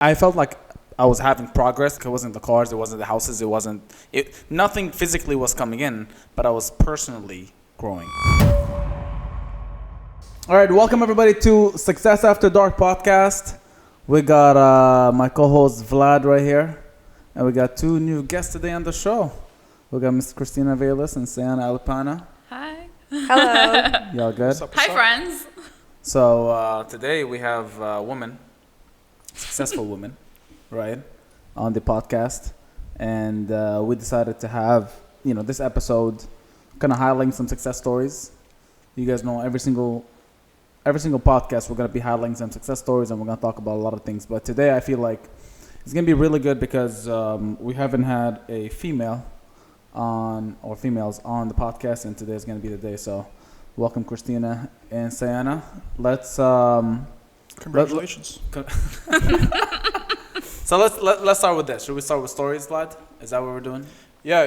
I felt like I was having progress. It wasn't the cars, it wasn't the houses, nothing physically was coming in, but I was personally growing. All right, welcome everybody to Success After Dark podcast. We got my co-host Vlad right here, and we got two new guests today on the show. We got Miss Christina Aivalis and Sayna Alipanah. Hi. Hello. Y'all good? Hi, friends. So today we have women, successful women, right, on the podcast, and we decided to have this episode kind of highlighting some success stories. You guys know every single podcast we're going to be highlighting some success stories, and we're going to talk about a lot of things. But today I feel like it's going to be really good because we haven't had a females on the podcast, and today is going to be the day. So welcome Christina and Sayna. Let's Congratulations. So let's start with this. Should we start with stories, Vlad? Is that what we're doing? Yeah,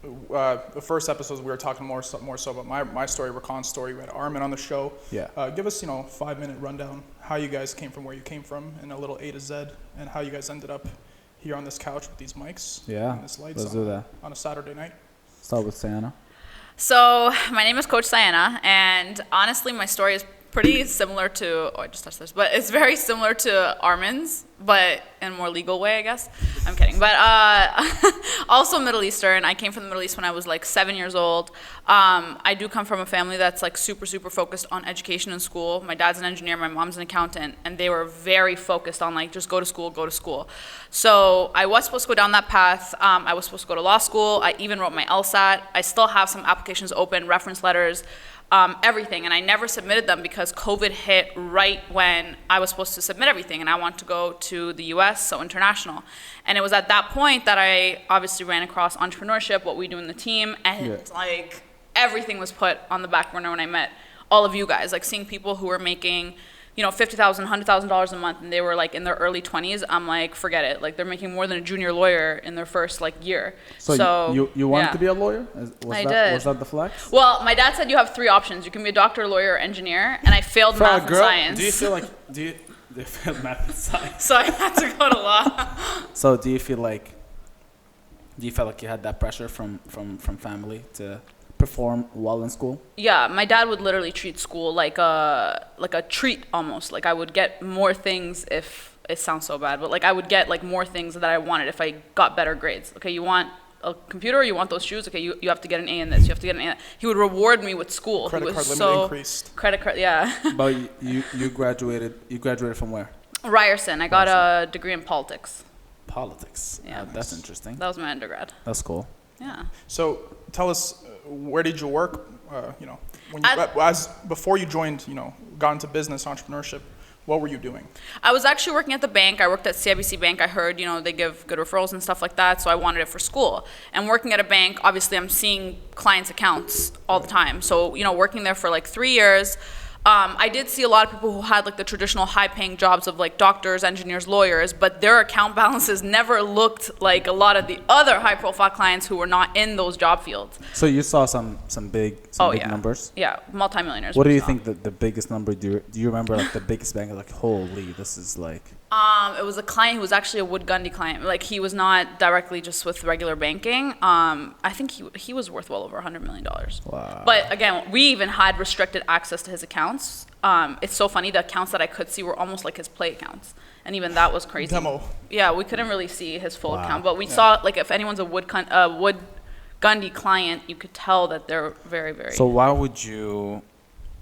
the first episodes we were talking more so about my story, Rakan's story. We had Armin on the show. Yeah. Give us 5-minute rundown how you guys came from where you came from, and a little A to Z, and how you guys ended up here on this couch with these mics. Yeah. And this lights Let's do that on a Saturday night. Start with Sayna. So, my name is Coach Sayna, and honestly, my story is pretty similar to, I just touched this, but it's very similar to Armin's, but in a more legal way, I guess. I'm kidding. But also Middle Eastern. I came from the Middle East when I was like 7 years old. I do come from a family that's like super, super focused on education and school. My dad's an engineer, my mom's an accountant, and they were very focused on like, just go to school, go to school. So I was supposed to go down that path. I was supposed to go to law school. I even wrote my LSAT. I still have some applications open, reference letters, everything, and I never submitted them because COVID hit right when I was supposed to submit everything, and I wanted to go to the US, so international. And it was at that point that I obviously ran across entrepreneurship, what we do in the team, and like everything was put on the back burner when I met all of you guys, like seeing people who were making $50,000, $100,000 a month, and they were like in their early 20s. I'm like, forget it. Like they're making more than a junior lawyer in their first like year. So you wanted to be a lawyer? I did. Was that the flex? Well, my dad said you have 3 options. You can be a doctor, lawyer, or engineer, and I failed math and science. Do you feel like you failed math and science? So I had to go to law. So do you feel like you had that pressure from family to perform well in school? Yeah, my dad would literally treat school like a treat almost. Like I would get more things if it sounds so bad, but like I would get like more things that I wanted if I got better grades. Okay, you want a computer, or you want those shoes? Okay, you have to get an A in this. You have to get an A in that. He would reward me with school. Credit card limit increased. Credit card, yeah. But you graduated from where? Ryerson. I got a degree in politics. Politics. Yeah. That's interesting. That was my undergrad. That's cool. Yeah. So tell us, where did you work? Before you joined, got into business entrepreneurship. What were you doing? I was actually working at the bank. I worked at CIBC Bank. I heard, they give good referrals and stuff like that, so I wanted it for school. And working at a bank, obviously I'm seeing clients' accounts all the time. So, working there for like 3 years, I did see a lot of people who had like the traditional high-paying jobs of like doctors, engineers, lawyers, but their account balances never looked like a lot of the other high-profile clients who were not in those job fields. So you saw some big numbers? Yeah, multimillionaires. What do you think the biggest number? Do you remember like the biggest bank? Like, holy, this is like. It was a client who was actually a Wood Gundy client. Like he was not directly just with regular banking. I think he was worth well over $100 million. Wow. But again, we even had restricted access to his accounts. It's so funny. The accounts that I could see were almost like his play accounts, and even that was crazy. Demo. Yeah, we couldn't really see his full account, but we saw like if anyone's a Wood Gundy client, you could tell that they're very, very. So why would you?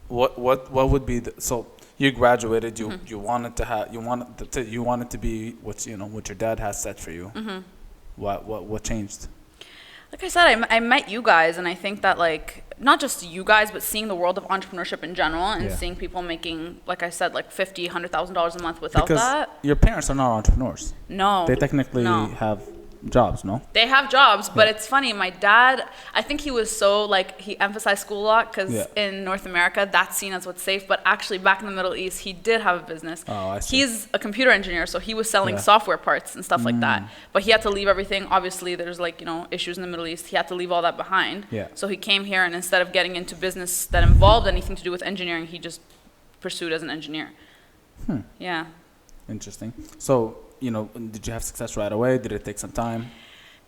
What would be the so? You graduated. You wanted to be what your dad has set for you. Mm-hmm. What changed? Like I said, I met you guys, and I think that like not just you guys, but seeing the world of entrepreneurship in general, and seeing people making, like I said, like $50,000, $100,000 a month without that. Your parents are not entrepreneurs. No. They technically have jobs, no? They have jobs, but it's funny. My dad, I think he was so like, he emphasized school a lot because in North America, that's seen as what's safe. But actually back in the Middle East, he did have a business. Oh, I see. He's a computer engineer, so he was selling software parts and stuff like that. But he had to leave everything. Obviously, there's like, issues in the Middle East. He had to leave all that behind. Yeah. So he came here, and instead of getting into business that involved anything to do with engineering, he just pursued as an engineer. Yeah. Interesting. So, did you have success right away? Did it take some time?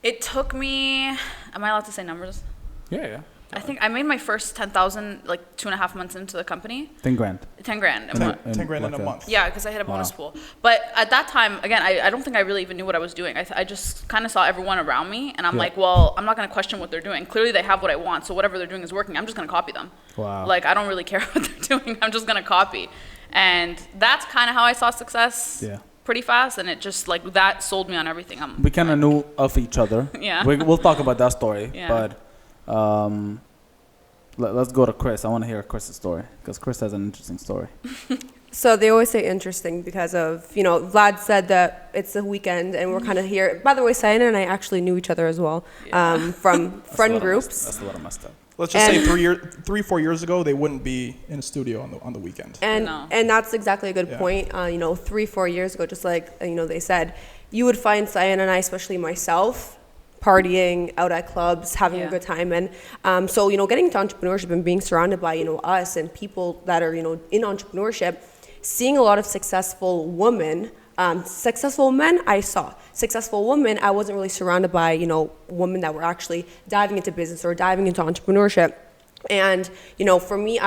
It took me. Am I allowed to say numbers? Yeah. I think I made my first 10,000 like 2.5 months into the company. 10 grand. 10 grand. 10 grand in a month. Yeah, because I hit a bonus pool. But at that time, again, I don't think I really even knew what I was doing. I just kind of saw everyone around me, and I'm like, well, I'm not going to question what they're doing. Clearly, they have what I want, so whatever they're doing is working. I'm just going to copy them. Wow. Like, I don't really care what they're doing. I'm just going to copy. And that's kind of how I saw success. Yeah. Pretty fast, and it just like that sold me on everything. We kind of knew of each other. Yeah. We'll talk about that story. Yeah. But let's go to Chris. I want to hear Chris's story because Chris has an interesting story. So they always say interesting because of, Vlad said that it's a weekend and we're kind of here. By the way, Sayna and I actually knew each other as well from friend groups. That's a little messed up. Let's just say 3-4 years ago, they wouldn't be in a studio on the weekend. And that's exactly a good point. 3-4 years ago, just like, they said, you would find Sayna and I, especially myself, partying out at clubs, having a good time. And so, getting into entrepreneurship and being surrounded by, us and people that are, in entrepreneurship, seeing a lot of successful women, successful men I saw. Successful women, I wasn't really surrounded by, women that were actually diving into business or diving into entrepreneurship. And, for me,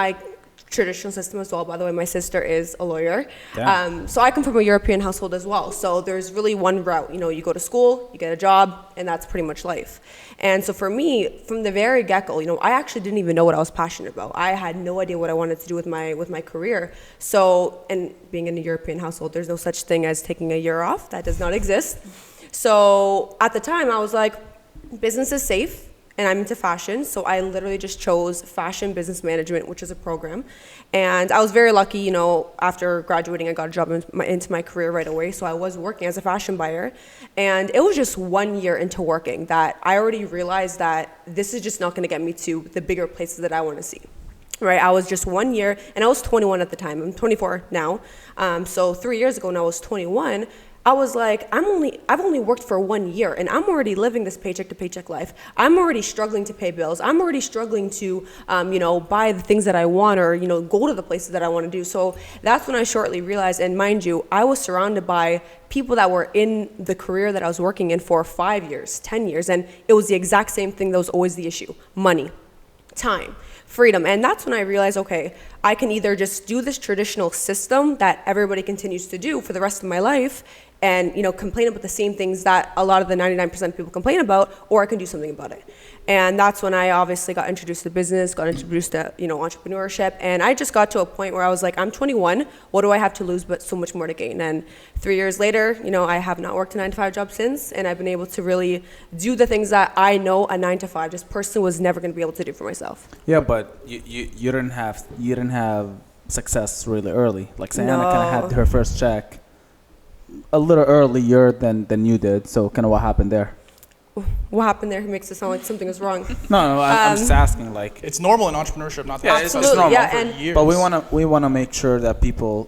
traditional system as well. By the way, my sister is a lawyer. So I come from a European household as well. So there's really one route. You go to school, you get a job, and that's pretty much life. And so for me, from the very get-go, I actually didn't even know what I was passionate about. I had no idea what I wanted to do with my career. So, and being in a European household, there's no such thing as taking a year off. That does not exist. So at the time, I was like, business is safe. And I'm into fashion, so I literally just chose fashion business management, which is a program. And I was very lucky, after graduating, I got a job into my career right away. So I was working as a fashion buyer. And it was just 1 year into working that I already realized that this is just not going to get me to the bigger places that I want to see. Right, I was just 1 year, and I was 21 at the time. I'm 24 now. So 3 years ago, when I was 21, I was like, I've only worked for 1 year, and I'm already living this paycheck to paycheck life. I'm already struggling to pay bills. I'm already struggling to, buy the things that I want or, go to the places that I want to do. So that's when I shortly realized, and mind you, I was surrounded by people that were in the career that I was working in for 5 years, 10 years, and it was the exact same thing that was always the issue: money, time, freedom. And that's when I realized, okay, I can either just do this traditional system that everybody continues to do for the rest of my life and, complain about the same things that a lot of the 99% of people complain about, or I can do something about it. And that's when I obviously got introduced to business, got introduced to, entrepreneurship. And I just got to a point where I was like, I'm 21, what do I have to lose but so much more to gain? And 3 years later, I have not worked a 9-to-5 job since, and I've been able to really do the things that I know a 9-to-5 just personally was never going to be able to do for myself. Yeah, but you didn't have success really early. Like Sayna kind of had her first check a little earlier than you did. So kind of what happened there? What happened there makes it sound like something is wrong. No, I'm just asking. Like, it's normal in entrepreneurship not to have it's success normal. Yeah, for and years. But we wanna make sure that people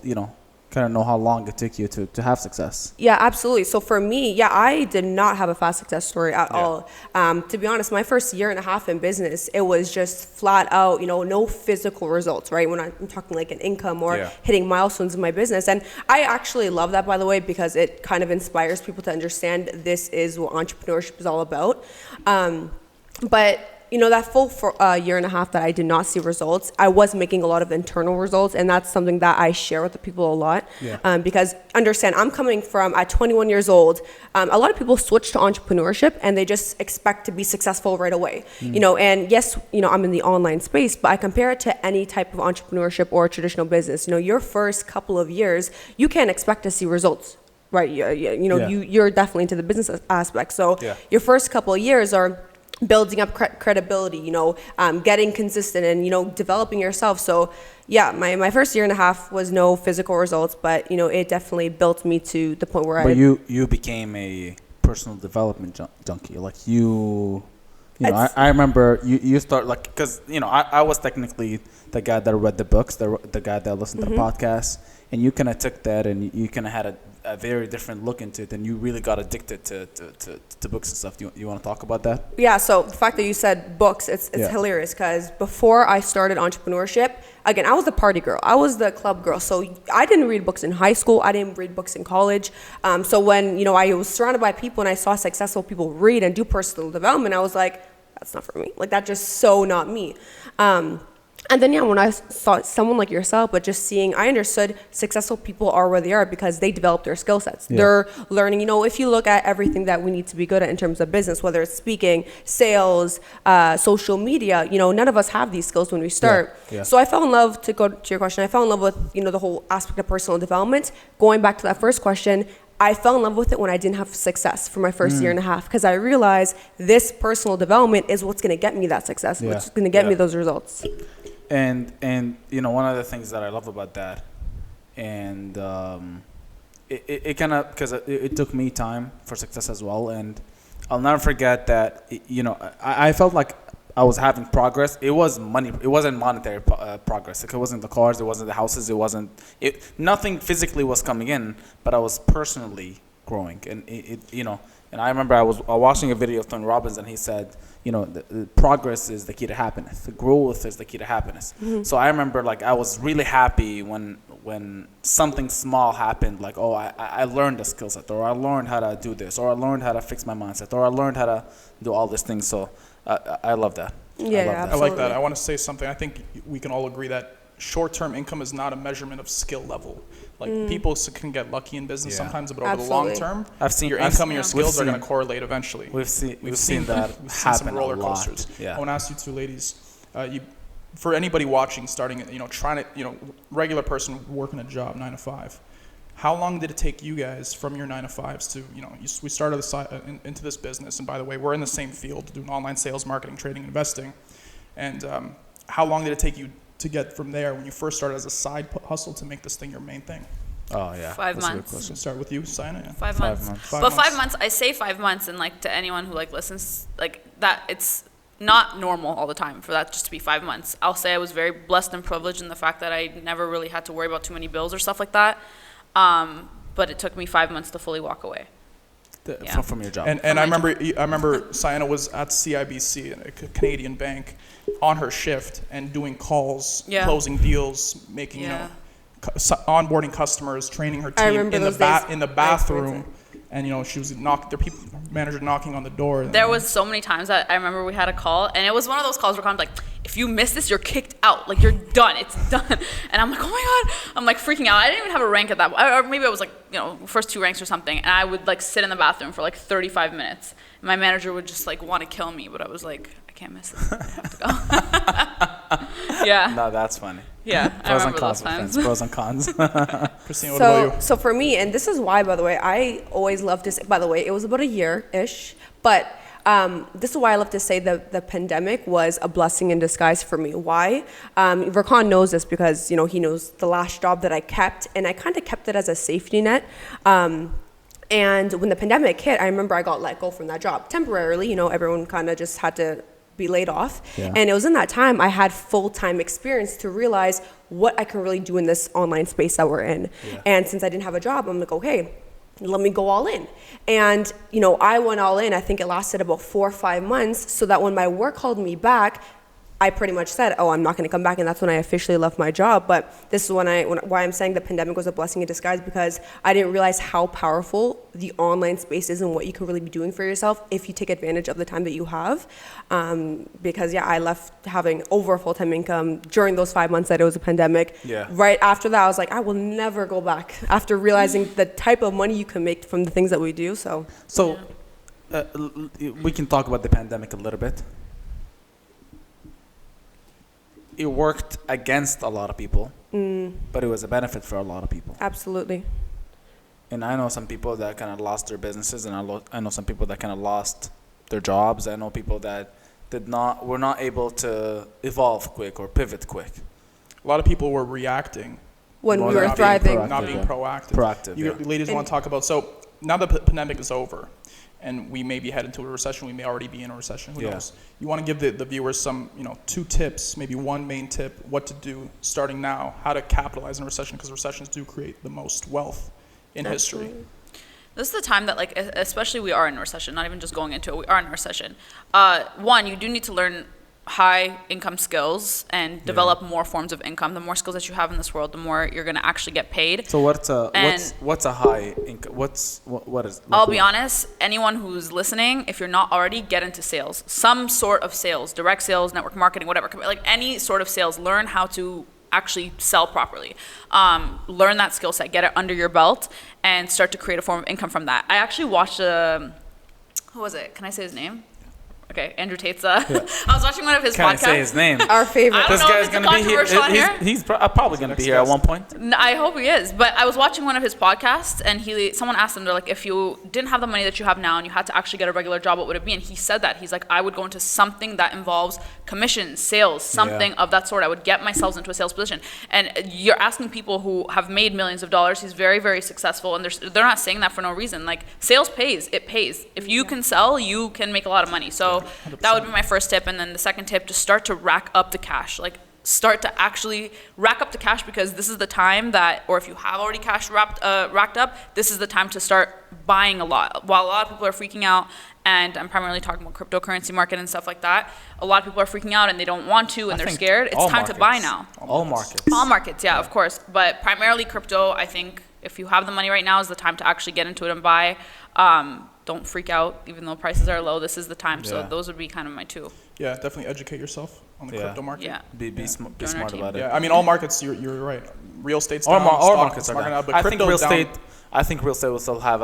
kind of know how long it took you to have success. Yeah, absolutely. So for me, I did not have a fast success story at all. To be honest, my first year and a half in business, it was just flat out, no physical results, right? When I'm talking like an income or hitting milestones in my business. And I actually love that, by the way, because it kind of inspires people to understand this is what entrepreneurship is all about. But that full year and a half that I did not see results, I was making a lot of internal results, and that's something that I share with the people a lot. Because understand, I'm coming from, at 21 years old, a lot of people switch to entrepreneurship and they just expect to be successful right away. And yes, I'm in the online space, but I compare it to any type of entrepreneurship or traditional business. Your first couple of years, you can't expect to see results. Right, you're definitely into the business aspect. So your first couple of years are building up credibility, getting consistent and, developing yourself. So my first year and a half was no physical results, but, it definitely built me to the point where But you became a personal development junkie. Like I remember you start like, cause I was technically the guy that read the books, the guy that listened to the podcast, and you kind of took that and you kind of had a very different look into it, and you really got addicted to books and stuff. Do you want to talk about that? Yeah, so the fact that you said books, it's hilarious, because before I started entrepreneurship, again, I was the party girl. I was the club girl. So I didn't read books in high school. I didn't read books in college. So when, I was surrounded by people and I saw successful people read and do personal development, I was like, that's not for me. Like, that's just so not me. And then, when I saw someone like yourself, but just seeing, I understood successful people are where they are because they develop their skill sets. Yeah. They're learning, if you look at everything that we need to be good at in terms of business, whether it's speaking, sales, social media, none of us have these skills when we start. Yeah. Yeah. So I fell in love, to go to your question, I fell in love with, the whole aspect of personal development. Going back to that first question, I fell in love with it when I didn't have success for my first year and a half, because I realized this personal development is what's going to get me that success, which is going to get me those results. And one of the things that I love about that, and it kind of, because it took me time for success as well, and I'll never forget that, I felt like I was having progress. It was money. It wasn't monetary progress. Like, it wasn't the cars. It wasn't the houses. Nothing physically was coming in, but I was personally growing. And and I remember I was watching a video of Tony Robbins, and he said, the progress is the key to happiness. The growth is the key to happiness. Mm-hmm. So I remember, like, I was really happy when something small happened, like, I learned a skill set, or I learned how to do this, or I learned how to fix my mindset, or I learned how to do all these things. So I love that. Yeah, I like that. I want to say something. I think we can all agree that short-term income is not a measurement of skill level. Like, people can get lucky in business sometimes, but over the long term, your income and your skills are going to correlate eventually. We've seen that we've happen seen some roller coasters. Yeah. I want to ask you two ladies, for anybody watching, starting, trying to, regular person working a job 9 to 5. How long did it take you guys from your 9 to 5s to, we started into this business, and by the way, we're in the same field, doing online sales, marketing, trading, investing, and how long did it take you to get from there when you first started as a side hustle to make this thing your main thing? Oh, yeah. 5 months. A good question. Start with you, Sayna. Yeah. 5 months. 5 months, I say 5 months, and, like, to anyone who, like, listens, like, that, it's not normal all the time for that just to be 5 months. I'll say I was very blessed and privileged in the fact that I never really had to worry about too many bills or stuff like that. But it took me 5 months to fully walk away. From your job. And I remember Sayna was at CIBC, a Canadian bank, on her shift and doing calls, closing deals, making onboarding customers, training her team in the bathroom. And she was manager knocking on the door. There was so many times that I remember we had a call, and it was one of those calls where kind of like, if you miss this, you're kicked out. Like, you're done. It's done. And I'm like, oh my God. I'm like freaking out. I didn't even have a rank at that point. Or maybe I was like, first 2 ranks or something. And I would, like, sit in the bathroom for like 35 minutes. And my manager would just, like, want to kill me. But I was like, I can't miss this. I have to go. Yeah. No, that's funny. Yeah. Pros and cons, friends. Pros and cons. Christina, what about you? So for me, and this is why, by the way, I always love to say, by the way, it was about a year-ish, but this is why I love to say that the pandemic was a blessing in disguise for me. Why? Verkan knows this because, he knows the last job that I kept, and I kind of kept it as a safety net. And when the pandemic hit, I remember I got let go from that job temporarily. Everyone kind of just had to be laid off. Yeah. And it was in that time I had full-time experience to realize what I can really do in this online space that we're in. Yeah. And since I didn't have a job, I'm like, okay, let me go all in. And, I went all in. I think it lasted about 4 or 5 months, so that when my work called me back, I pretty much said, I'm not going to come back, and that's when I officially left my job. But this is why I'm saying the pandemic was a blessing in disguise, because I didn't realize how powerful the online space is and what you can really be doing for yourself if you take advantage of the time that you have. Because, I left having over a full-time income during those 5 months that it was a pandemic. Yeah. Right after that, I was like, I will never go back after realizing the type of money you can make from the things that we do. So we can talk about the pandemic a little bit. It worked against a lot of people, but it was a benefit for a lot of people. Absolutely. And I know some people that kind of lost their businesses, and I know some people that kind of lost their jobs. I know people that were not able to evolve quick or pivot quick. A lot of people were reacting when we were thriving, not being proactive. You ladies want to talk about, so now the pandemic is over, and we maybe head into a recession. We may already be in a recession. Who knows? You want to give the viewers some, 2 tips, maybe one main tip, what to do starting now, how to capitalize in a recession, because recessions do create the most wealth in history? This is the time that, like, especially we are in a recession, not even just going into it, we are in a recession. One, you do need to learn high income skills and develop more forms of income. The more skills that you have in this world, the more you're going to actually get paid. So what's a high income? What is? Like, I'll be honest, anyone who's listening, if you're not already, get into sales. Some sort of sales, direct sales, network marketing, whatever. Like any sort of sales, learn how to actually sell properly. Learn that skill set, get it under your belt, and start to create a form of income from that. I actually watched who was it? Can I say his name? Okay, Andrew Tate's. I was watching one of his podcasts. Can't say his name. Our favorite. I don't know if it's a controversial on here. He's probably going to be here at one point. I hope he is. But I was watching one of his podcasts, and someone asked him, they're like, if you didn't have the money that you have now and you had to actually get a regular job, what would it be? And he said that. He's like, I would go into something that involves commissions, sales, something of that sort. I would get myself into a sales position. And you're asking people who have made millions of dollars. He's very, very successful, and they're not saying that for no reason. Like, sales pays. It pays. If you can sell, you can make a lot of money. So 100%. That would be my first tip. And then the second tip, just start to rack up the cash. Like, start to actually rack up the cash, because this is the time that, or if you have already cash racked up, this is the time to start buying a lot. While a lot of people are freaking out, and I'm primarily talking about cryptocurrency market and stuff like that, a lot of people are freaking out and they don't want to, and they're scared. It's time to buy now. All markets. All markets, yeah, of course. But primarily crypto, I think if you have the money right now is the time to actually get into it and buy. Don't freak out, even though prices are low. This is the time. So those would be kind of my two. Yeah, definitely educate yourself on the crypto market. Yeah. Be smart about it. Yeah, I mean, all markets, you're right. Real estate's down, all markets are down. But I think real down. estate will still have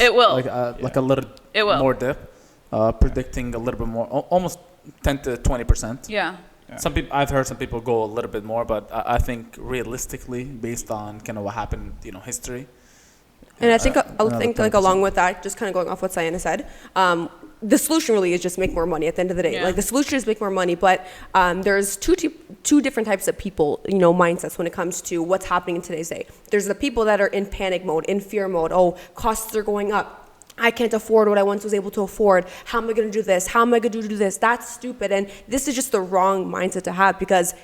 it will. like a little more dip, predicting a little bit more, almost 10 to 20%. Yeah. Some people, I've heard some people go a little bit more, but I think realistically, based on kind of what happened, history. And I think like along with that, just kind of going off what Sayna said, the solution really is just make more money at the end of the day. Yeah. Like, the solution is make more money, but there's two different types of people, mindsets when it comes to what's happening in today's day. There's the people that are in panic mode, in fear mode. Oh, costs are going up. I can't afford what I once was able to afford. How am I going to do this? How am I going to do this? That's stupid. And this is just the wrong mindset to have, because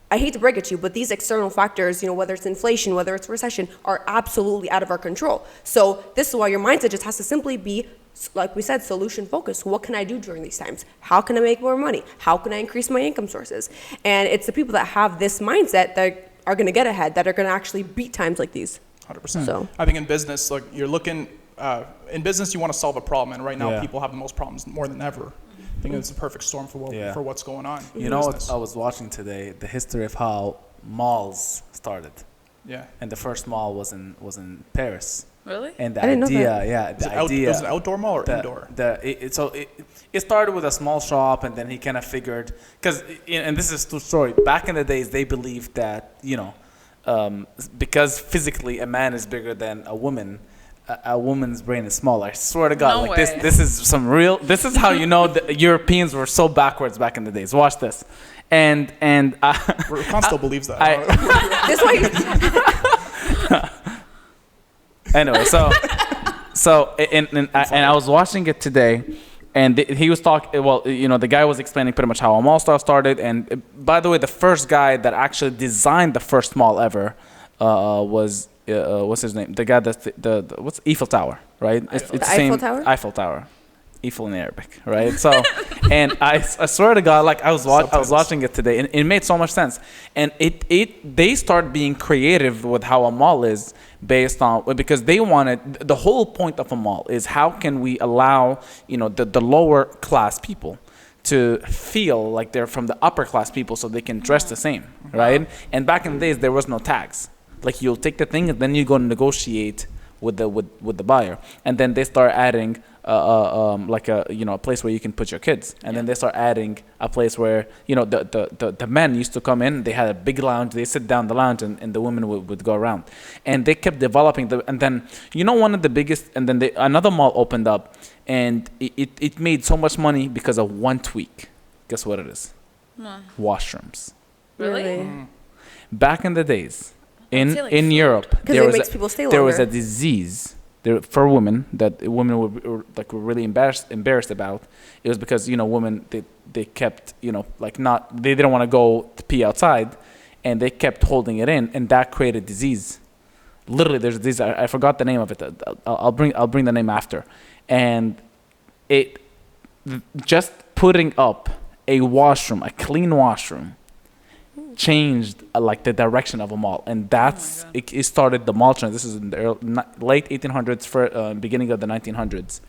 I hate to break it to you, but these external factors, whether it's inflation, whether it's recession, are absolutely out of our control. So this is why your mindset just has to simply be, like we said, solution focused. What can I do during these times? How can I make more money? How can I increase my income sources? And it's the people that have this mindset that are going to get ahead, that are going to actually beat times like these. 100%. So I think in business, like, you're looking, in business, you want to solve a problem. And right now, people have the most problems more than ever. I think it's a perfect storm for what's going on. You know what I was watching today? The history of how malls started. Yeah. And the first mall was in Paris. Really? And the I didn't know idea, that. Was it outdoor mall or indoor? It started with a small shop, and then he kind of figured, and this is a true story. Back in the days, they believed that because physically a man is bigger than a woman, a woman's brain is smaller. I swear to God, No way. this is some real. This is how you know the Europeans were so backwards back in the days. Watch this, and Khan still believes that. this way. Anyway, and I was watching it today, and he was talking. Well, the guy was explaining pretty much how a mall started. And by the way, the first guy that actually designed the first mall ever was. What's his name? The guy that's what's Eiffel Tower, right? It's the same Eiffel Tower? Eiffel Tower. Eiffel in Arabic, right? So, and I swear to God, like I was watching it today, and it made so much sense. And they start being creative with how a mall is based on, because they wanted, the whole point of a mall is how can we allow the lower class people to feel like they're from the upper class people, so they can dress the same, right? And back in the days, there was no tags. Like, you'll take the thing and then you go negotiate with the buyer, and then they start adding like a place where you can put your kids, and then they start adding a place where the men used to come in. They had a big lounge. They sit down the lounge, and the women would go around, and they kept developing and then one of the biggest, and then another mall opened up, and it made so much money because of one tweak. Guess what it is? Washrooms. Really? Back in the days. In Europe, there was a disease for women that women were really embarrassed about. It was because women they kept they didn't want to go to pee outside, and they kept holding it in, and that created disease. literally, there's these. I forgot the name of it. I'll bring the name after, and it just putting up a washroom, a clean washroom, changed like the direction of a mall, and that's it started the mall trend. This is in the late 1800s, beginning of the 1900s.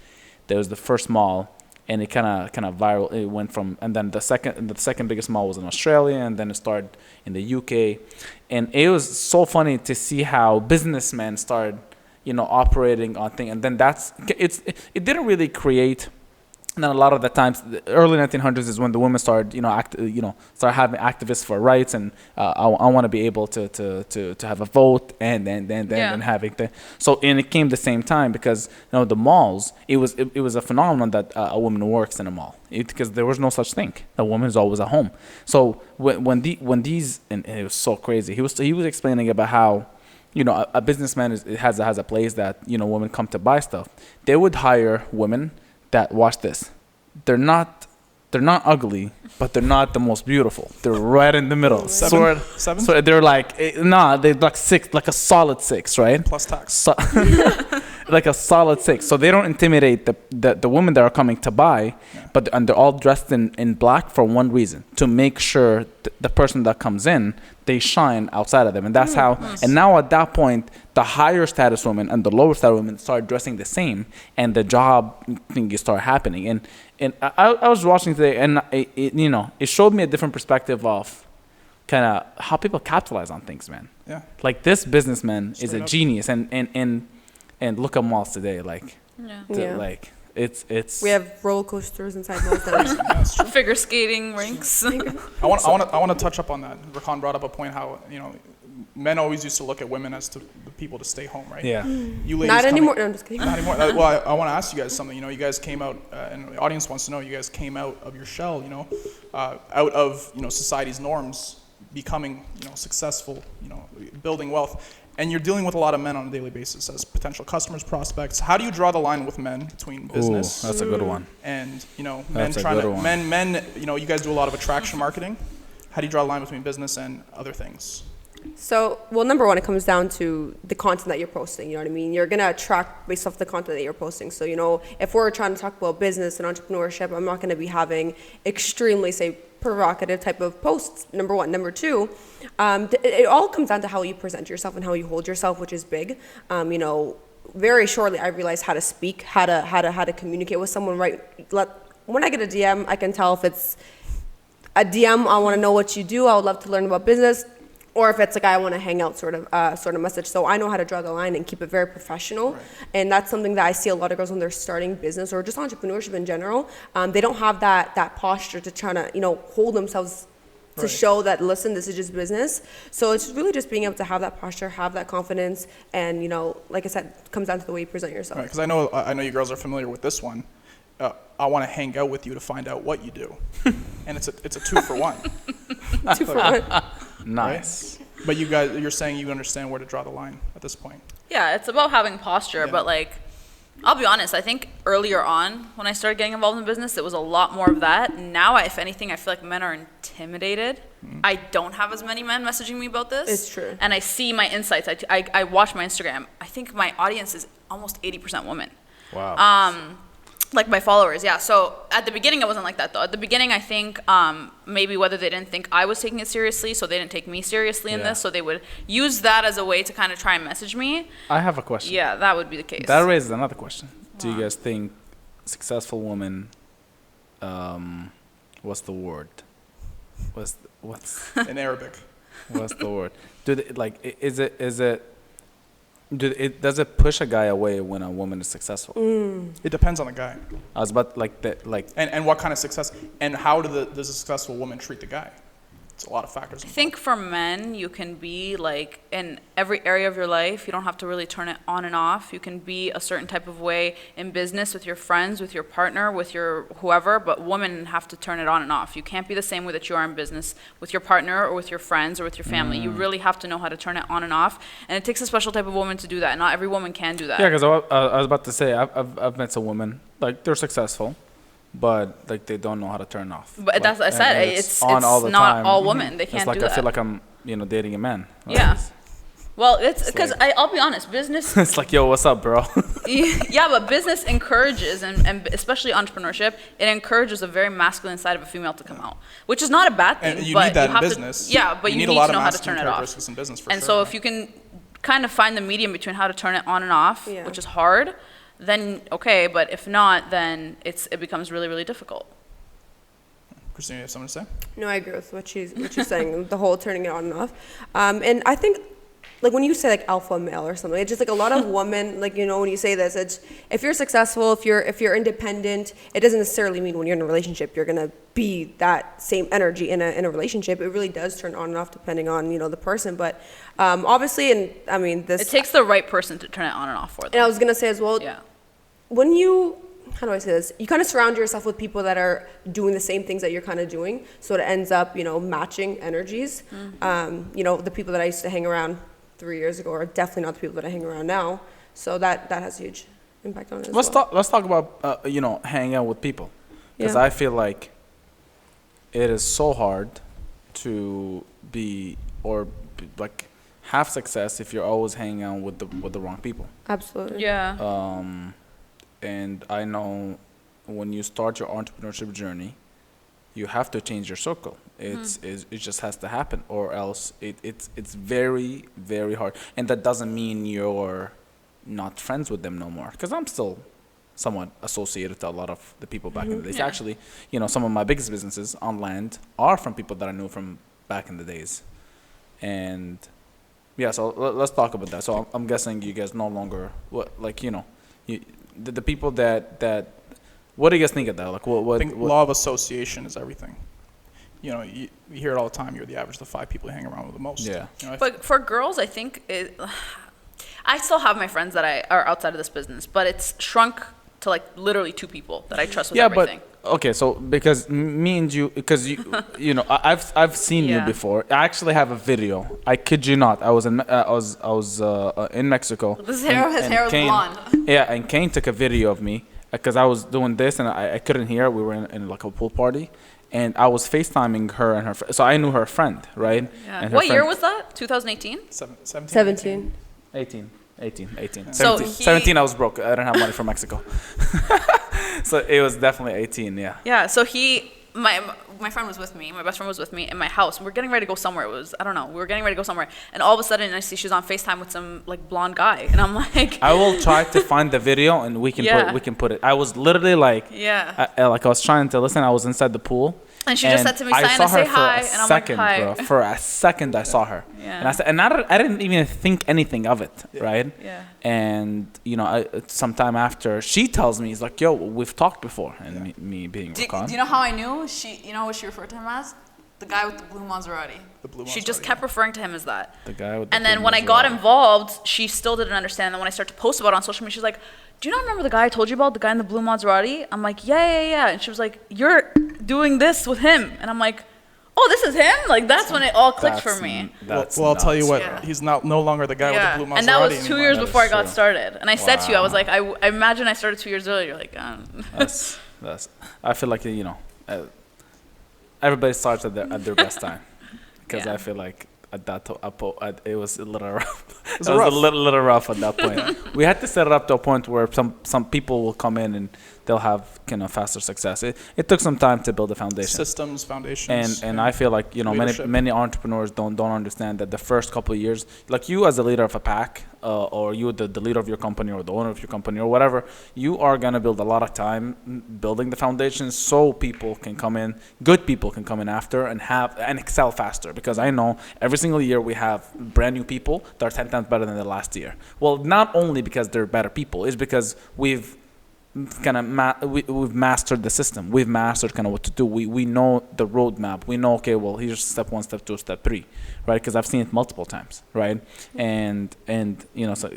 There was the first mall, and it kind of viral. It went from, and then the second biggest mall was in Australia, and then it started in the UK, and it was so funny to see how businessmen started, operating on things, and then it didn't really create. And then a lot of the times, the early 1900s is when the women started, start having activists for rights, and I want to be able to have a vote, and then having and it came the same time because the malls, it was a phenomenon that a woman works in a mall because there was no such thing. A woman is always at home. So when these and it was so crazy. He was explaining about how a businessman has a place that women come to buy stuff. They would hire women that, watch this, they're not ugly, but they're not the most beautiful. They're right in the middle. Seven? So they're like, they're like 6, like a solid 6, right? Plus tax. Like a solid 6. So they don't intimidate the women that are coming to buy, and they're all dressed in black for one reason, to make sure the person that comes in, they shine outside of them. And that's how, and now at that point, the higher status women and the lower status women start dressing the same, and the job thing start happening. And I was watching today, and it showed me a different perspective of kind of how people capitalize on things, man. Yeah. Like this businessman is a genius, and look at malls today, like, like it's. We have roller coasters inside malls. Figure skating rinks. I want to touch up on that. Rakan brought up a point how men always used to look at women as the people to stay home, right? Yeah. You ladies Not anymore. No, I'm just kidding. Not anymore. Well, I want to ask you guys something. You guys came out, and the audience wants to know. You guys came out of your shell. Out of society's norms, becoming successful. Building wealth. And you're dealing with a lot of men on a daily basis as potential customers, prospects. How do you draw the line with men between business? Ooh, that's a good one. And men trying to men. You guys do a lot of attraction marketing. How do you draw the line between business and other things? So, well, number one, it comes down to the content that you're posting. You know what I mean? You're gonna attract based off the content that you're posting. So, if we're trying to talk about business and entrepreneurship, I'm not gonna be having extremely, say, provocative type of posts. Number one. Number two, it all comes down to how you present yourself and how you hold yourself, which is big. Very shortly, I realized how to speak, how to communicate with someone. Right? When I get a DM, I can tell if it's a DM. I want to know what you do. I would love to learn about business. Or if it's like I want to hang out sort of message. So I know how to draw the line and keep it very professional. Right. And that's something that I see a lot of girls when they're starting business or just entrepreneurship in general. They don't have that posture to try to hold themselves to show that, listen, this is just business. So it's really just being able to have that posture, have that confidence, and like I said, it comes down to the way you present yourself. Right, because I know you girls are familiar with this one. I want to hang out with you to find out what you do, and it's a 2-for-1. 2 for 1. Nice. Right? But you're saying you understand where to draw the line at this point. Yeah, it's about having posture, but I'll be honest, I think earlier on when I started getting involved in business, it was a lot more of that. Now, if anything, I feel like men are intimidated. I don't have as many men messaging me about this. It's true. And I see my insights. I watch my Instagram. I think my audience is almost 80% women. Wow. Like my followers, yeah. So at the beginning, it wasn't like that though. At the beginning, I think maybe whether they didn't think I was taking it seriously, so they didn't take me seriously in this, so they would use that as a way to kind of try and message me. I have a question. Yeah, that would be the case. That raises another question. Do you guys think successful women, what's the word? What's in Arabic? What's the word? Does it push a guy away when a woman is successful? It depends on the guy. I was about and what kind of success, and how does a successful woman treat the guy? It's a lot of factors. I think for men, you can be like in every area of your life. You don't have to really turn it on and off. You can be a certain type of way in business with your friends, with your partner, with your whoever, but women have to turn it on and off. You can't be the same way that you are in business with your partner or with your friends or with your family. You really have to know how to turn it on and off. And it takes a special type of woman to do that. Not every woman can do that. Yeah, because I was about to say, I've met some women, they're successful, but they don't know how to turn off. But that's what I said. It's on all the not time. All women. They can't do that. I feel like I'm dating a man. Yeah. Well, it's because I'll be honest, business. It's like, yo, what's up, bro? Yeah, but business encourages, and especially entrepreneurship, it encourages a very masculine side of a female to come out, which is not a bad thing. And you but need that you have in business. To, yeah, but you need a lot to know of how to turn it off. in business for and sure. so if you can kind of find the medium between how to turn it on and off, which is hard, then okay. But if not, then it becomes really, really difficult. Christina, you have something to say? No, I agree with what she's saying. The whole turning it on and off, and I think. Like when you say like alpha male or something, it's just like a lot of women, like, you know, when you say this, it's if you're successful, if you're independent, it doesn't necessarily mean when you're in a relationship you're gonna be that same energy in a relationship. It really does turn on and off depending on, you know, the person. But obviously, and I mean this. It takes the right person to turn it on and off for them. And I was gonna say as well. Yeah. When you, how do I say this? You kind of surround yourself with people that are doing the same things that you're kind of doing, so it ends up, you know, matching energies. You know, the people that I used to hang around 3 years ago are definitely not the people that I hang around now. So that has a huge impact on it. Let's talk about you know, hanging out with people, because I feel like it is so hard to be like have success if you're always hanging out with the wrong people. Absolutely. Yeah. And I know when you start your entrepreneurship journey, you have to change your circle. It just has to happen, or else it's very, very hard. And that doesn't mean you're not friends with them no more, because I'm still somewhat associated to a lot of the people back in the days. Actually, you know, some of my biggest businesses on land are from people that I knew from back in the days. And yeah, so let's talk about that. So I'm guessing you guys no longer, like, you know, the people that what do you guys think of that? Like, I think law of association is everything. You know, you hear it all the time. You're the average of the 5 people you hang around with the most. Yeah. You know, But for girls, I think I still have my friends that are outside of this business, but it's shrunk to like literally 2 people that I trust with everything. But okay, so because me and you, because you know, I've seen you before. I actually have a video. I kid you not. I was in Mexico. His hair was blonde. Yeah, and Kane took a video of me because I was doing this and I couldn't hear. We were in like a pool party, and I was FaceTiming her and her. So I knew her friend, right? Yeah. And What year was that? 2018. 17. 18. So 17, I was broke. I didn't have money from Mexico. So it was definitely 18, yeah. Yeah, so my friend was with me, my best friend was with me in my house. We were getting ready to go somewhere. We were getting ready to go somewhere. And all of a sudden I see she's on FaceTime with some like blonde guy. And I'm like, I will try to find the video and we can put it. I was literally like, I was trying to listen. I was inside the pool. And she just said to me, Sayna, say hi. And I'm like, hi. Bro, for a second, I saw her. Yeah. And I said, I didn't even think anything of it, right? Yeah. And, you know, sometime after, she tells me, he's like, yo, we've talked before. And me being Rakan. Do you know how I knew? You know what she referred to him as? The guy with the blue Maserati. She just kept referring to him as that. The guy with the And then when I got involved, she still didn't understand. And when I started to post about it on social media, she's like, do you not remember the guy I told you about, the guy in the blue Maserati? I'm like, yeah. And she was like, you're doing this with him. And I'm like, oh, this is him? Like, that's when it all clicked for me. Well, I'll tell you what, he's no longer the guy with the blue Maserati and that was 2 years before I got true. started. And I said to you, I was like, I imagine I started 2 years earlier. Like, that's I feel like, you know, everybody starts at their best time. Because I feel like at that it was a little rough. It was a little rough at that point. We had to set it up to a point where some people will come in and they'll have kind of faster success. It took some time to build a foundation. Systems, foundations. And I feel like, you know, many entrepreneurs don't understand that the first couple of years, like you as a leader of a pack, or you the leader of your company or the owner of your company or whatever, you are gonna build a lot of time building the foundation so people can come in, good people can come in after and excel faster. Because I know every single year we have brand new people that are 10 times better than the last year. Well, not only because they're better people, it's because we've we've mastered the system. We've mastered kind of what to do. We know the roadmap. We know, okay, well, here's step 1, step 2, step 3, right? Because I've seen it multiple times, right? And you know, so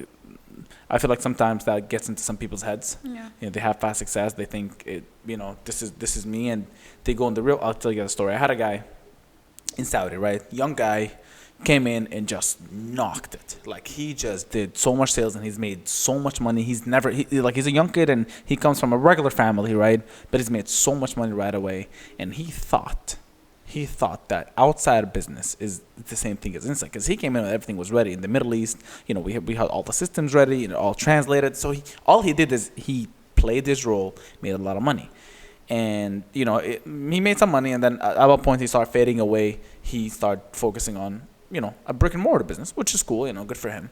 I feel like sometimes that gets into some people's heads. Yeah. You know, they have fast success. They think you know, this is me, and they go in the real. I'll tell you a story. I had a guy in Saudi, right? Young guy. Came in and just knocked it. Like, he just did so much sales and he's made so much money. He's a young kid and he comes from a regular family, right? But he's made so much money right away. And he thought he thought that outside business is the same thing as inside, because he came in and everything was ready in the Middle East. We had all the systems ready and all translated. So all he did is he played his role, made a lot of money, and he made some money. And then at one point he started fading away. He started focusing on a brick and mortar business, which is cool, good for him.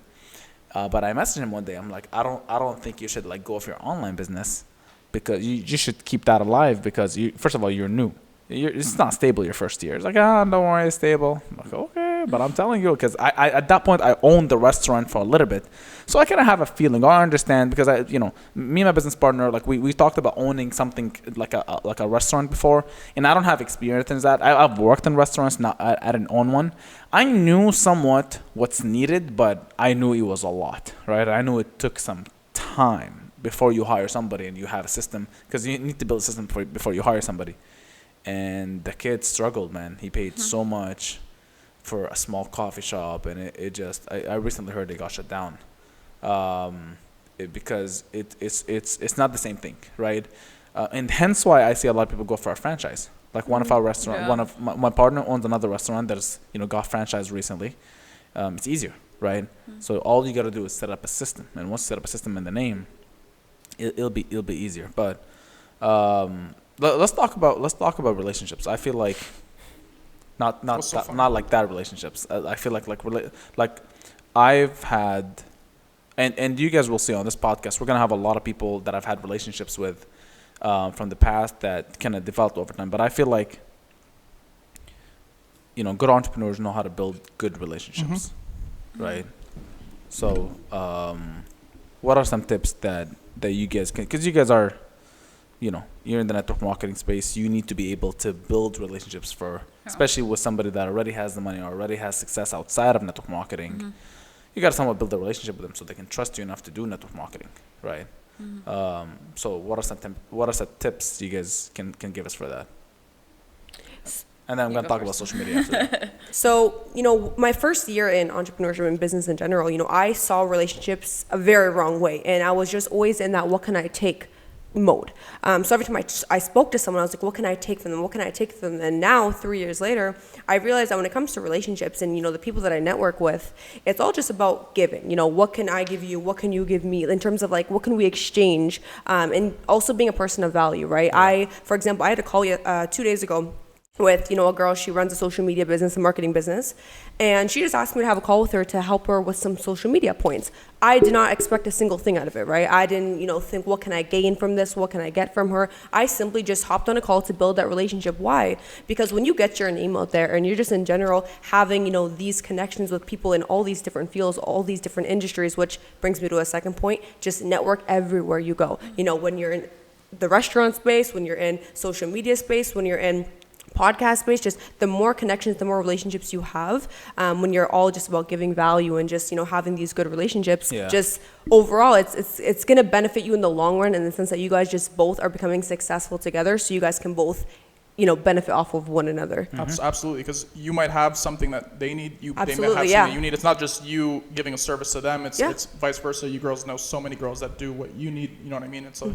But I messaged him one day. I'm like, I don't think you should like go off your online business, because you should keep that alive, because first of all, you're new. It's not stable your first year. It's like, don't worry, it's stable. I'm like, okay, but I'm telling you, because I at that point I owned the restaurant for a little bit, so I kind of have a feeling. I understand, because me and my business partner, like we talked about owning something like a restaurant before, and I don't have experience in that. I've worked in restaurants, not I didn't own one. I knew somewhat what's needed, but I knew it was a lot, right? I knew it took some time before you hire somebody and you have a system, because you need to build a system before you hire somebody. And the kid struggled, man. He paid so much for a small coffee shop, and it just I recently heard they got shut down, because it's not the same thing, right? And hence why I see a lot of people go for a franchise. Like one of our restaurant, one of my partner owns another restaurant that's got franchised recently. It's easier, right? So all you gotta do is set up a system, and once you set up a system in the name, it'll be easier. But let's talk about relationships. I feel like not like that relationships. I feel like I've had, and you guys will see on this podcast, we're gonna have a lot of people that I've had relationships with from the past that kind of developed over time. But I feel like good entrepreneurs know how to build good relationships, right? So what are some tips that you guys can, because you guys are you're in the network marketing space, you need to be able to build relationships especially with somebody that already has the money or already has success outside of network marketing. You got to somewhat build a relationship with them so they can trust you enough to do network marketing, right? So what are some tips you guys can give us for that? And then I'm going to talk about social media after that. So, my first year in entrepreneurship and business in general, I saw relationships a very wrong way, and I was just always in that what can I take mode. So every time I spoke to someone, I was like, what can I take from them? What can I take from them? And now, 3 years later, I realized that when it comes to relationships and, the people that I network with, it's all just about giving. What can I give you? What can you give me? In terms of like, what can we exchange? And also being a person of value, right? Yeah. For example, I had a call 2 days ago with, a girl. She runs a social media business, a marketing business, and she just asked me to have a call with her to help her with some social media points. I did not expect a single thing out of it, right? I didn't, think, what can I gain from this? What can I get from her? I simply just hopped on a call to build that relationship. Why? Because when you get your name out there and you're just in general having, these connections with people in all these different fields, all these different industries, which brings me to a second point, just network everywhere you go. When you're in the restaurant space, when you're in social media space, when you're in podcast space, just the more connections, the more relationships you have, when you're all just about giving value and just having these good relationships, just overall it's going to benefit you in the long run, in the sense that you guys just both are becoming successful together, so you guys can both benefit off of one another. Absolutely, because you might have something that they need, they might have something you need. It's not just you giving a service to them, it's vice versa. You girls know so many girls that do what you need, you know what I mean? It's like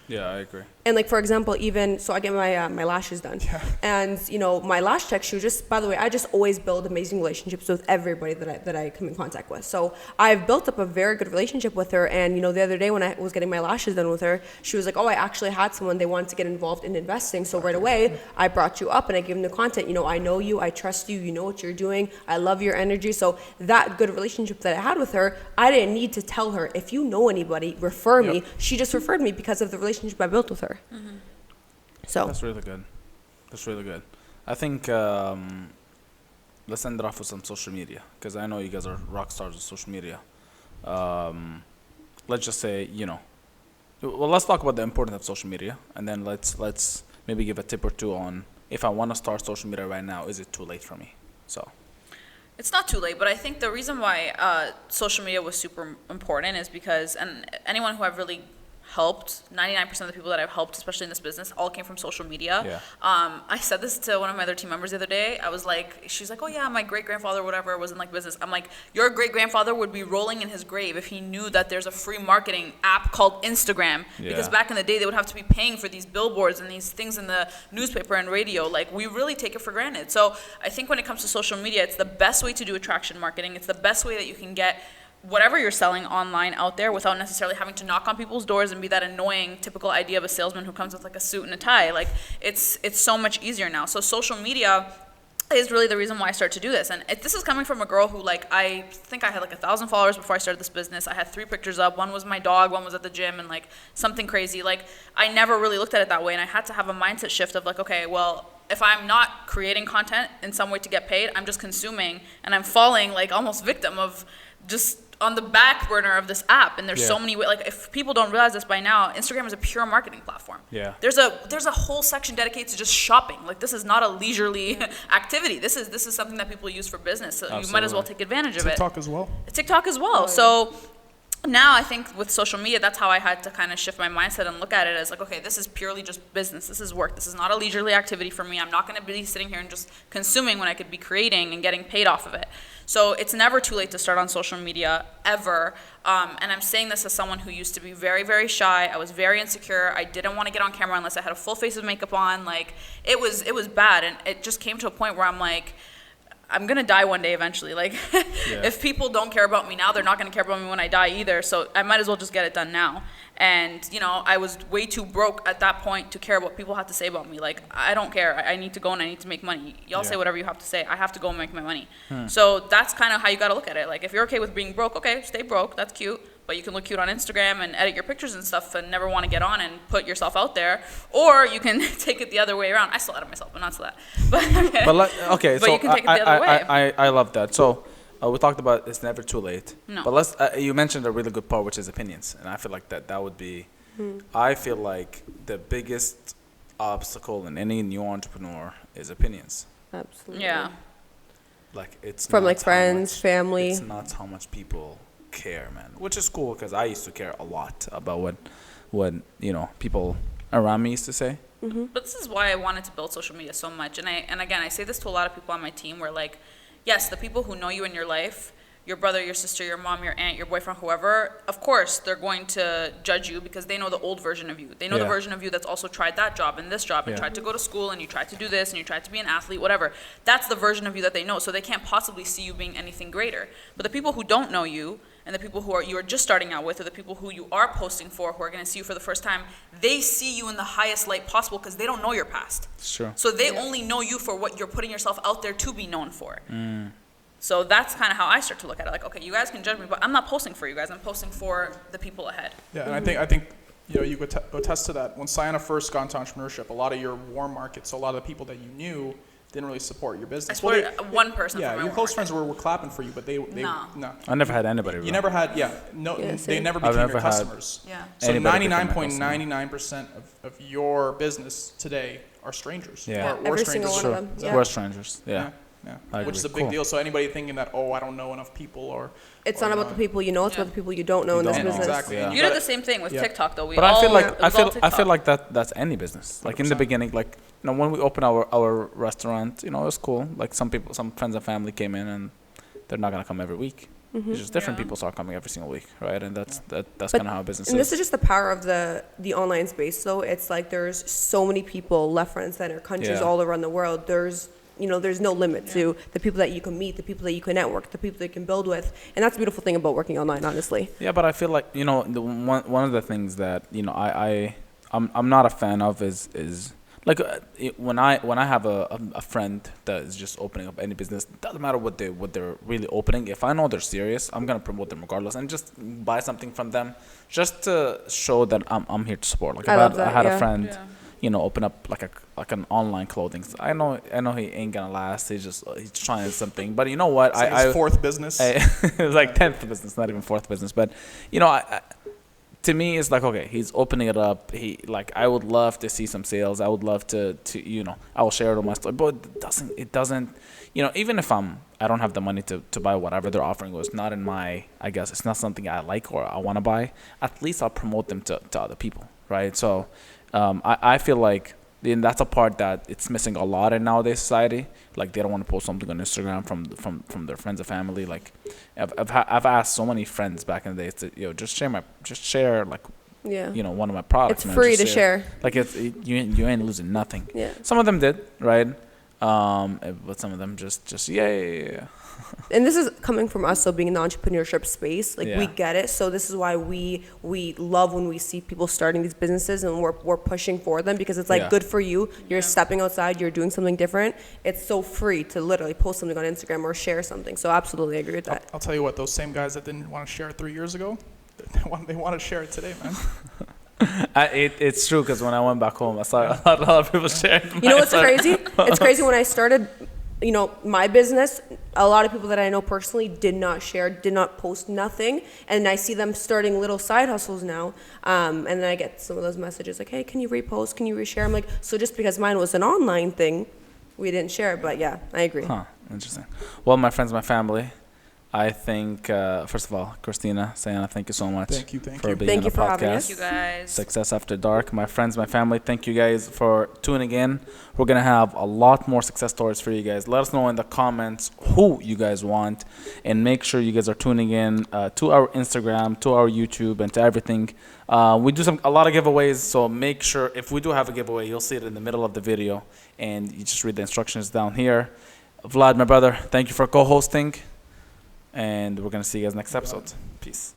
Yeah, I agree. And like, for example, even, so I get my lashes done. Yeah. And, my lash tech, she was just, by the way, I just always build amazing relationships with everybody that I come in contact with. So I've built up a very good relationship with her. And, the other day when I was getting my lashes done with her, she was like, oh, I actually had someone, they wanted to get involved in investing. So right away, I brought you up and I gave them the content. I know you, I trust you, you know what you're doing. I love your energy. So that good relationship that I had with her, I didn't need to tell her, if you know anybody, refer me. She just referred me because of the relationship I built with her. So that's really good. I think let's end it off with some social media, because I know you guys are rock stars with social media. Let's just say, let's talk about the importance of social media, and then let's maybe give a tip or two on, if I want to start social media right now, is it too late for me? So it's not too late, but I think the reason why social media was super important is because, and anyone who I've really helped, 99% of the people that I've helped, especially in this business, all came from social media. Yeah. I said this to one of my other team members the other day. I was like, she's like, oh yeah, my great-grandfather, whatever, was in like business. I'm like, your great-grandfather would be rolling in his grave if he knew that there's a free marketing app called Instagram. Because back in the day, they would have to be paying for these billboards and these things in the newspaper and radio. Like, we really take it for granted. So I think when it comes to social media, it's the best way to do attraction marketing. It's the best way that you can get whatever you're selling online out there without necessarily having to knock on people's doors and be that annoying typical idea of a salesman who comes with like a suit and a tie. Like, it's so much easier now. So social media is really the reason why I started to do this. And this is coming from a girl who, like, I think I had like 1,000 followers before I started this business. I had 3 pictures up. One was my dog, one was at the gym, and like something crazy. Like, I never really looked at it that way, and I had to have a mindset shift of like, okay, well, if I'm not creating content in some way to get paid, I'm just consuming, and I'm falling like almost victim of just on the back burner of this app. And there's so many ways. Like, if people don't realize this by now, Instagram is a pure marketing platform. Yeah. There's a whole section dedicated to just shopping. Like, this is not a leisurely activity. This is something that people use for business. So you might as well take advantage of it. TikTok as well. TikTok as well. So now I think with social media, that's how I had to kind of shift my mindset and look at it as like, okay, this is purely just business. This is work. This is not a leisurely activity for me. I'm not going to be sitting here and just consuming when I could be creating and getting paid off of it. So it's never too late to start on social media, ever. And I'm saying this as someone who used to be very, very shy. I was very insecure. I didn't want to get on camera unless I had a full face of makeup on. Like, it was bad. And it just came to a point where I'm like, I'm going to die one day eventually. Like, if people don't care about me now, they're not going to care about me when I die either. So I might as well just get it done now. And, you know, I was way too broke at that point to care what people had to say about me. Like, I don't care. I need to go and I need to make money. Y'all say whatever you have to say. I have to go and make my money. So that's kind of how you got to look at it. Like, if you're okay with being broke, okay, stay broke. That's cute. But you can look cute on Instagram and edit your pictures and stuff and never want to get on and put yourself out there. Or you can take it the other way around. I still edit myself, but not so that. But okay, but so you can take it the other way. I love that. So we talked about it's never too late. No. But you mentioned a really good part, which is opinions. And I feel like that would be, I feel like the biggest obstacle in any new entrepreneur is opinions. Absolutely. Yeah. Like, it's From not like how friends, much- family. It's not how much people care, man, which is cool because I used to care a lot about what you know, people around me used to say. But this is why I wanted to build social media so much. And again, I say this to a lot of people on my team where, like, yes, the people who know you in your life, your brother, your sister, your mom, your aunt, your boyfriend, whoever, of course, they're going to judge you because they know the old version of you. They know the version of you that's also tried that job and this job and tried to go to school and you tried to do this and you tried to be an athlete, whatever. That's the version of you that they know. So they can't possibly see you being anything greater. But the people who don't know you and the people who you are just starting out with, or the people who you are posting for, who are going to see you for the first time, they see you in the highest light possible because they don't know your past. Sure. So they only know you for what you're putting yourself out there to be known for. So that's kind of how I start to look at it. Like, okay, you guys can judge me, but I'm not posting for you guys. I'm posting for the people ahead. Yeah, and I think you know, you could attest to that. When Sayna first got into entrepreneurship, a lot of your warm markets, a lot of the people that you knew didn't really support your business. I supported one person. Yeah, from my your close warm friends were clapping for you, but they No. I never had anybody. You never had, they never became never your had customers. Yeah. So Anybody became my 99.99% of your business today are strangers. Yeah. Or Every strangers. single one of them. Sure. Yeah. We're strangers. Yeah. I Which is a agree. big Cool. deal. So anybody thinking that, oh, I don't know enough people, or It's or, not you about know, the people you know, it's about the people you don't know in You this don't know. business. Exactly. Yeah. And You gotta- did the same thing with Yeah. TikTok, though. But I feel like it was all I feel TikTok. like that's any business. Like in the 100%. beginning, like, you know, when we opened our restaurant, you know, it was cool. Like some friends and family came in and they're not gonna come every week. It's just different Yeah. people start coming every single week, right? And that's But- kind of how business And is. this is just the power of the online space. So it's like there's so many people left, right, and center, countries Yeah. all around the world. There's no limit to the people that you can meet, the people that you can network, the people that you can build with, and that's the beautiful thing about working online, honestly. Yeah, but I feel like, you know, one of the things that, you know, I'm not a fan of is like when I have a friend that is just opening up any business, doesn't matter what they're really opening. If I know they're serious, I'm gonna promote them regardless and just buy something from them just to show that I'm here to support. Like I had a friend. Yeah. You know, open up like an online clothing. I know he ain't gonna last. He's trying something. But you know what? It's like his fourth business. It's like 10th business, not even 4th business. But you know, to me, it's like, okay, he's opening it up. I would love to see some sales. I would love to you know, I will share it on my story. But it doesn't. You know, even if I I don't have the money to buy whatever they're offering. It's not in my, I guess it's not something I like or I want to buy. At least I'll promote them to other people, right? So I feel like that's a part that it's missing a lot in nowadays society. Like they don't want to post something on Instagram from their friends and family. Like I've asked so many friends back in the days to just share like one of my products. It's free to share. Like you ain't losing nothing. Yeah. Some of them did, right? But some of them just yeah. And this is coming from us, so being in the entrepreneurship space, like we get it. So this is why we love when we see people starting these businesses and we're pushing for them, because it's like good for you. You're stepping outside, you're doing something different. It's so free to literally post something on Instagram or share something. So absolutely, I agree with that. I'll tell you what, those same guys that didn't want to share it 3 years ago, they want to share it today, man. It's true, because when I went back home, I saw a lot of people sharing. You know what's crazy? It's crazy when I started, my business, a lot of people that I know personally did not share, did not post nothing. And I see them starting little side hustles now. And then I get some of those messages like, hey, can you repost? Can you reshare? I'm like, so just because mine was an online thing, we didn't share it. But yeah, I agree. Huh, interesting. Well, my friends, my family, I think, first of all, Christina, Sayna, thank you so much. Thank you. For being on the podcast. Thank you guys. Success After Dark. My friends, my family, thank you guys for tuning in. We're going to have a lot more success stories for you guys. Let us know in the comments who you guys want, and make sure you guys are tuning in to our Instagram, to our YouTube, and to everything. We do a lot of giveaways, so make sure if we do have a giveaway, you'll see it in the middle of the video, and you just read the instructions down here. Vlad, my brother, thank you for co-hosting. And we're going to see you guys next episode. Peace.